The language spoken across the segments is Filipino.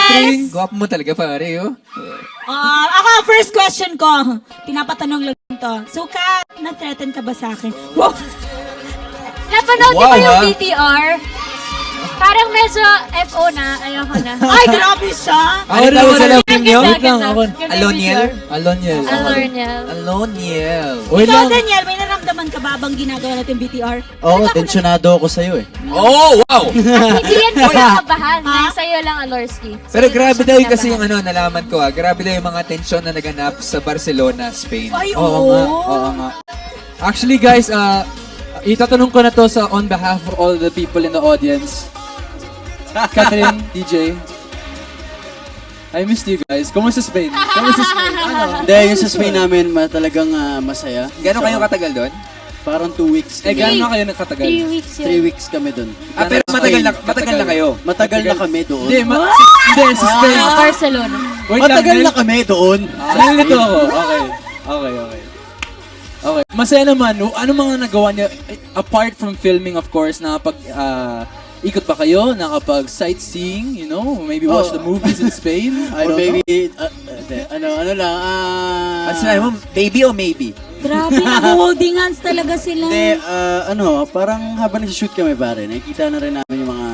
Catherine. Gwapo mo talaga, pare, oh. Ako, first question ko. Pinapatanong lang to. So, na-threaten ka ba sa akin? Wow! Napanood Wow, ko yung ha? BTR. Parang medyo FO na. Ayoko na. Ay, grabe siya! Ano tawag sa love team niyo? Wait lang, ako. Aloniel? Aloniel. Alorniel. Aloniel. Wait Ikaw, lang. Daniel, may naramdaman ka ba bang ginagawa natin BTR? Oo, tensyonado ako sa'yo eh. Oh, wow! Hindi yan kinakabahan. Sa'yo lang, Alorski. Pero grabe daw yung kasi yung ano, nalaman ko grabe daw yung mga tensyon na naganap sa Barcelona, Spain. Ay, Oo nga, oo nga. Actually guys, itatanong ko na to sa on behalf of all the people in the audience. Catherine, DJ. I missed you guys. Kumusta Spain? Kumusta Spain? Ano? Hindi, yung sa Spain namin talagang masaya. Gano'n kayo katagal doon? Parang 2 weeks. Eh, gaano kayo nagkatagal? 3 weeks yun. 3 weeks kami doon. Pero matagal na kayo. Matagal na kami doon. Hindi, hindi, sa Spain. Sa Barcelona. Wait Matagal lang, na kami doon. nalilito ako. Okay. Okay. Masaya naman. Ano mga nagawa niya? Apart from filming, of course, nakapag ikot ba kayo? Nakapag-sightseeing, you know? Maybe watch the movies in Spain? I Or don't know. maybe, ano lang, Ano sinabi mo, baby o maybe? Grabe, nag-holding hands talaga sila. Hindi, parang habang nag-shoot kami pare, nakikita na rin namin yung mga...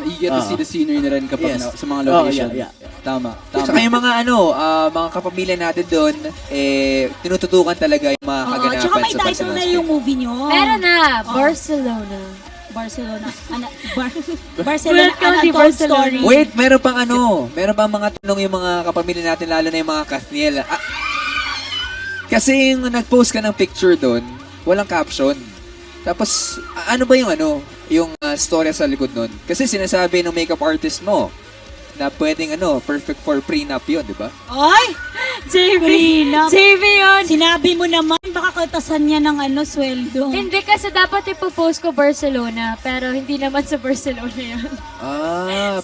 You get to see the scenery na rin kapag Yes. sa mga location. Yeah. Tama. Saka yung mga mga kapamilya natin doon, tinututukan talaga yung mga kaganapan Tsaka may sa title Barcelona. na yung movie nyo. Meron na. Barcelona. Barcelona. Barcelona, Welcome an to untold Barcelona. story. Wait, meron pang mga tanong yung mga kapamilya natin, lalo na yung mga Kathniel. Kasi yung nag-post ka ng picture doon, walang caption. Tapos, ano ba yung storya sa likod nun? Kasi sinasabi ng makeup artist mo na pwedeng perfect for prenup yun, di ba? Ay! JV. JV yun. Sinabi mo naman, baka kaltasan niya ng sweldo. Hindi kasi dapat ipopost ko Barcelona, pero hindi naman sa Barcelona yun.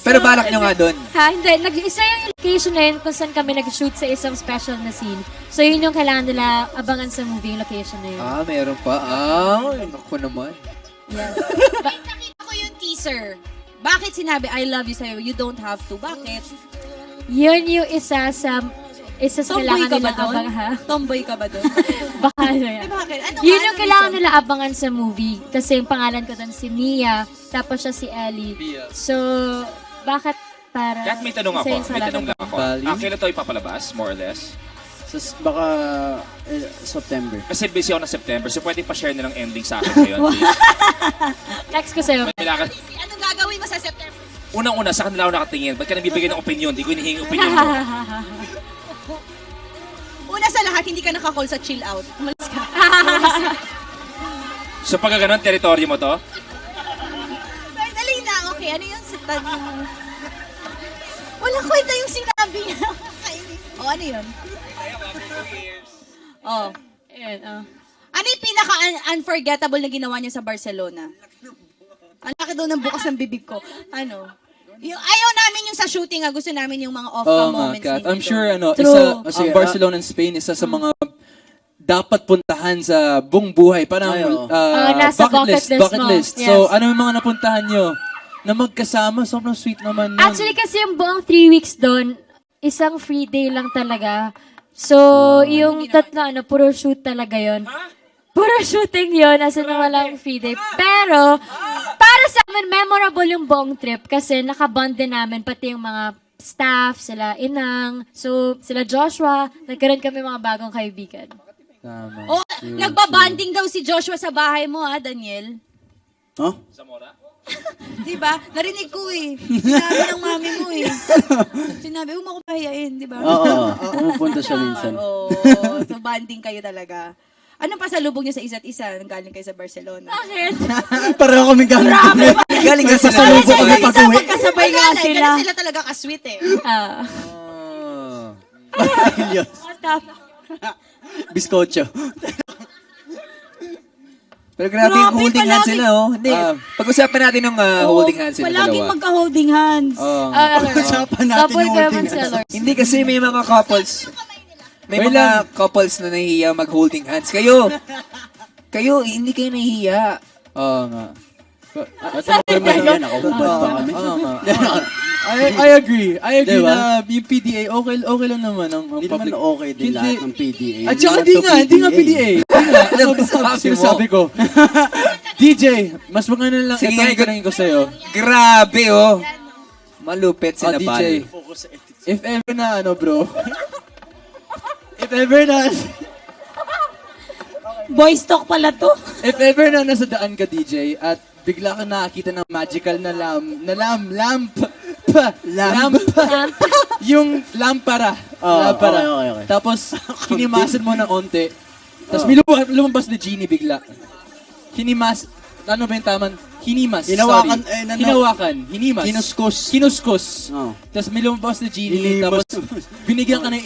Pero balak nyo nga doon. Ha, hindi. Isa yung location na yun kung saan kami nag-shoot sa isang special na scene. So yun yung kailangan nila abangan sa movie, yung location na yun. Meron pa. Naku naman. Yes. Nakita ko yung teaser. Bakit sinabi, I love you sa'yo, you don't have to? Bakit? Yun yung isa sa Tomboy kailangan ka ba nila doon? abangan. Ha? Tomboy ka ba doon? Baka ano yan. Bakit? Ano Yun nga, yung ano kailangan reason? nila abangan sa movie. Kasi yung pangalan ko doon si Mia, tapos siya si Ellie. So, bakit para... Kat, may tanong ako. isa yun sa May tanong lahat. lang ako. Bali. Kailan ito ipapalabas, more or less? Baka September. Kasi busy ako ng September, so pwede pa-share na lang ending sa akin ngayon, please. Text ko sa'yo. May lakad. Anong gagawin mo sa September? Unang-una, sa kanila ako nakatingin. Ba't ka nabibigay ng opinion? Di ko hinihingi opinion mo. Una sa lahat, hindi ka nakakall sa chill out. Umalis ka. So pag ganon, teritoryo mo to? Pero dali na, okay. Ano yung Walang kwenta yung sinabi niya. Ano yun? Ayan, Ano yung pinaka-unforgettable na ginawa niya sa Barcelona? Ang laki daw ng bukas ng bibig ko. Ano? Ayaw namin yung sa shooting, gusto namin yung mga off-cam Oo nga, moments Kat. dito. I'm sure, True. ang Barcelona and Spain, isa sa mga dapat puntahan sa buong buhay. Parang nasa bucket list mo. list. Yes. So, ano yung mga napuntahan nyo? Na magkasama, sobrang sweet naman nun. Actually, kasi yung buong 3 weeks doon, isang free day lang talaga. So, yung tatlo, puro shoot talaga yon. Puro shooting yon, as in walang free day. Pero, para sa amin, memorable yung buong trip kasi nakabond din namin, pati yung mga staff, sila Inang, so sila Joshua, nagkaroon kami mga bagong kaibigan. Tama. Oh, nagbabanding daw si Joshua sa bahay mo, Daniel. Huh? Di ba? Narinig ko eh. Sinabi ng mami mo eh. Sinabi, huwag mo ko pahiyain, di ba? Oo, pumupunta siya minsan. Oo, so banding kayo talaga. Ano pa sa lubog niyo sa isa't isa nang galing kayo sa Barcelona? Bakit? Pareho kami galing. Galing ka sa Pasalubong kami pag-uwi. Magkasabay nga sila. Ganun sila talaga ka-sweet eh. Biskotso. Pero grabe yung Grabe, holding hands palagi- sila, Hindi, pag-usapan natin ng holding hands sila Palaging dalawa. magka-holding hands. Usapan natin Couple yung ka holding naman hands. sila. Hindi kasi may mga couples. May Wait mga lang. couples na nahihiya mag-holding hands. Kayo, hindi kayo nahihiya. Oo nga. At ano naman yan, nakahubad pa kami. Oo nga. I agree. I agree Diba? na yung PDA, okay lang naman ang Hindi naman public. okay din Hindi. lahat ng PDA. At saka hindi nga PDA. Ano ba sinasabi ko? DJ, mas maganda lang Sige ito nga, ang tanongin ko sa'yo. Grabe, oh. Malupit si Oh, Nabal. DJ. If ever na bro. If ever na, Boys talk pala to. if ever na nasa daan ka, DJ, at bigla kang nakakita ng magical na lamp. Yung lampara. Oh, Lampara. okay. Tapos, kinimasan mo ng onte. Tapos, lumabas na genie bigla. Ano ba yung tamang? Hinimas. Hinawakan, sorry. Hinawakan. Hinimas. Kinuskus. Oh. Tapos, may lumabas na genie. Hinimas. Tapos, binigyan ka ng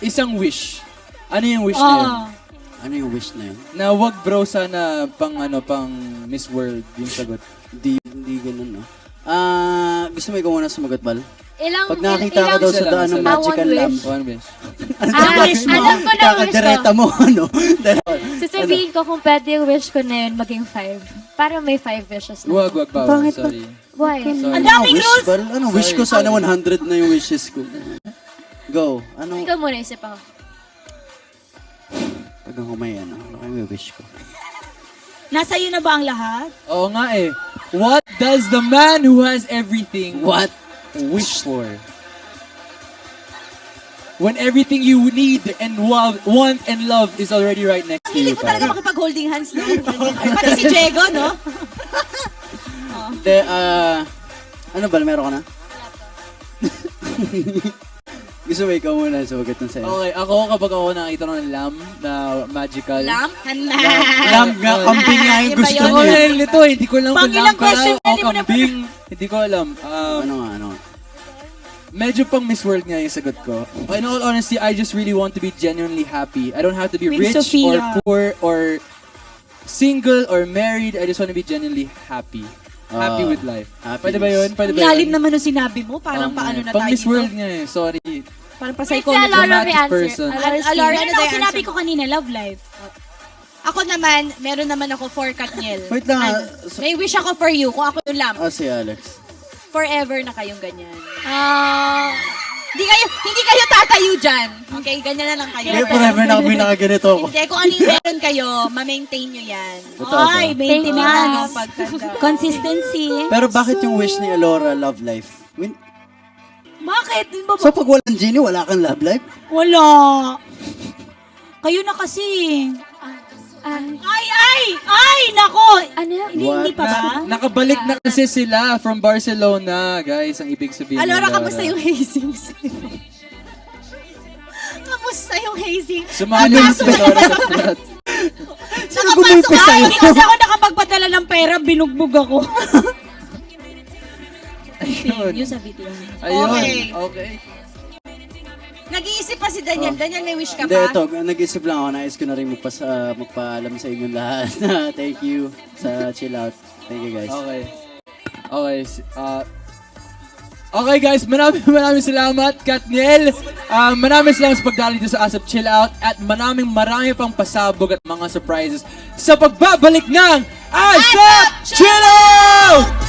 isang wish. Ano yung wish na yun? Ano yung wish na yun? Na wag bro sana pang Miss World yung sagot. Hindi ganun, no? Gusto mo ikaw muna sumagot, Bal? Pag nakakita ka daw sa Isa lang, daan isa ng lang. magical One lamp, wish. One wish. Alam ko na wish kakadireta ko. mo, ano? Sasabihin ko kung pwede yung wish ko na yun maging 5. Para may 5 wishes na. Wag bawal. Pangit Sorry. Why? Sorry. Ang daming wish, rules. Bal? Ano, wish ko sana 100 na yung wishes ko. Go. Ano? Ikaw muna isip ako. Pag ako may ano kayo may wish ko? Nasa iyo na ba ang lahat? Oo nga eh. What does the man who has everything What? wish for? When everything you need and want and love is already right next to Hindi you. ko talaga pare. makipag-holding hands, no? Pati si Diego, no? Hindi, ano ba? Meron ka na? Gusto mo ikaw muna sumagot ng sa'yo? Okay, ako kapag ako nakita ko ng lamb na magical. Lamp? Lamb nga, kambing nga yung Iba gusto yun. niya. Ano nito eh, hindi ko alam Pang kung ilang lamb pala question o na, hindi mo na kambing. Hindi ko alam. Ano nga? Medyo pang Miss World nga yung sagot ko. In all honesty, I just really want to be genuinely happy. I don't have to be Queen rich Sofia. or poor or single or married. I just want to be genuinely happy. Happy with life. Happiness. Pwede ba yun? Pwede Ang ba lalim yun? naman nung sinabi mo. Parang paano na Pang tayo Miss World nga eh. Sorry. Parang Wait, si pa-psychology. Alora may dramatic answer. person. Alora, Meron ano ako the sinabi answer? ko kanina, love life. Ako naman, meron naman ako for Katniel. Wait lang, Ano, may wish ako for you, kung ako yung lamp. si Alex. Forever na kayong ganyan. Ah, Hindi kayo tatayo dyan. Okay, ganyan na lang kayo. Hindi, forever na kami nakaganito ako. Hindi, kung ano yung meron kayo, ma-maintain nyo yan. Totoo ba? ay, maintenance. Pagtanda. Consistency. Pero bakit yung wish ni Alora love life? Bakit? Di ba So pag walang genie, wala kang love life? Wala. Kayo na kasi. Ay, nako. Ano yan? Hindi pa ba? Nakabalik na kasi sila from Barcelona, guys. Ang ibig sabihin Alora, nila. kamusta yung hazing? Kamusta yung hazing? Sumali si Alora sa frat. Nakapasok ka? Ay, hindi kasi ako nakapagpadala ng pera, binugbog ako. Ayun. Yung sa video. Ayun. Okay. Okay. Nag-iisip pa si Daniel. Daniel, may wish ka Hindi, pa? ito, nag-isip lang ako. Nais ko na rin magpaalam sa inyong lahat. Thank you sa chill out. Thank you guys. Okay. Okay. Okay guys, maraming salamat, Katniel. Maraming salamat sa pagdali dito sa ASAP Chill Out at marami pang pasabog at mga surprises sa pagbabalik ng ASAP Chill Out!